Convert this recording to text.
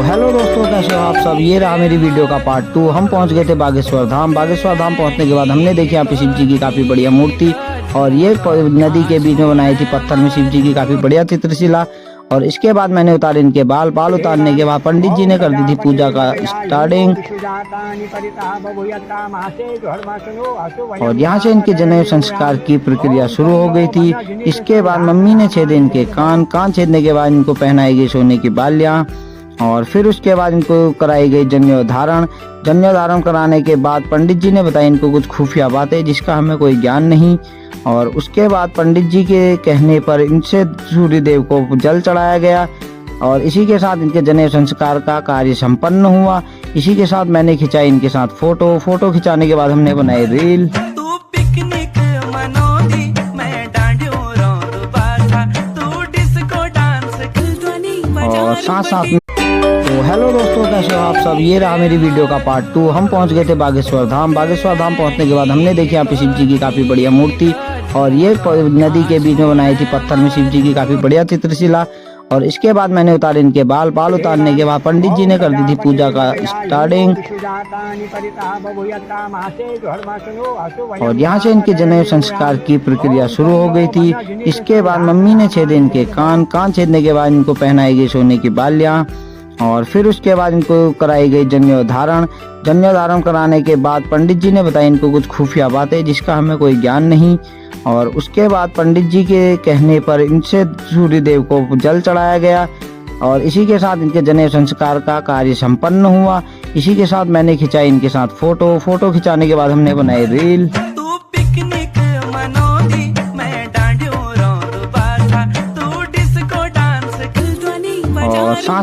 Hello दोस्तों, कैसे हो आप सब। ये रहा मेरी वीडियो का पार्ट 2। हम पहुंच गए थे बागेश्वर धाम। बागेश्वर धाम पहुंचने के बाद हमने देखी यहाँ पे शिव जी की काफी बढ़िया मूर्ति, और ये नदी के बीच में बनाई थी पत्थर में शिव जी की काफी बढ़िया चित्रशिला। और इसके बाद मैंने उतारे इनके बाल उतारने के बाद पंडित जी ने कर दी थी पूजा का स्टार्टिंग, और यहाँ से इनके जनेऊ संस्कार की प्रक्रिया शुरू हो गई थी। इसके बाद मम्मी ने छेदे इनके कान छेदने के बाद इनको पहनाई गई सोने की बालियां, और फिर उसके बाद इनको कराई गई जनेऊ धारण कराने के बाद पंडित जी ने बताया इनको कुछ खुफिया बातें जिसका हमें कोई ज्ञान नहीं। और उसके बाद पंडित जी के कहने पर इनसे सूर्यदेव को जल चढ़ाया गया, और इसी के साथ इनके जनेऊ संस्कार का कार्य संपन्न हुआ। इसी के साथ मैंने खिंचाई इनके साथ फोटो खिंचाने के बाद हमने बनाई रील। और साथ में तो हेलो दोस्तों, कैसे हो आप सब। ये रहा मेरी वीडियो का पार्ट 2। हम पहुंच गए थे बागेश्वर धाम। बागेश्वर धाम पहुंचने के बाद हमने देखी यहाँ पे शिव जी की काफी बढ़िया मूर्ति, और ये नदी के बीच में बनाई थी पत्थर में शिव जी की काफी बढ़िया चित्रशिला। और इसके बाद मैंने उतारे इनके बाल उतारने के बाद पंडित जी ने कर दी थी पूजा का स्टार्टिंग, और यहाँ से इनके जनेऊ संस्कार की प्रक्रिया शुरू हो गई थी। इसके बाद मम्मी ने छेदे इनके कान छेदने के बाद इनको पहनाई गई सोने की बालियां, और फिर उसके बाद इनको कराई गई जनेऊ धारण कराने के बाद पंडित जी ने बताया इनको कुछ खुफिया बातें जिसका हमें कोई ज्ञान नहीं। और उसके बाद पंडित जी के कहने पर इनसे सूर्यदेव को जल चढ़ाया गया, और इसी के साथ इनके जनेऊ संस्कार का कार्य संपन्न हुआ। इसी के साथ मैंने खिंचाई इनके साथ फोटो खिंचाने के बाद हमने बनाई रील। और साथ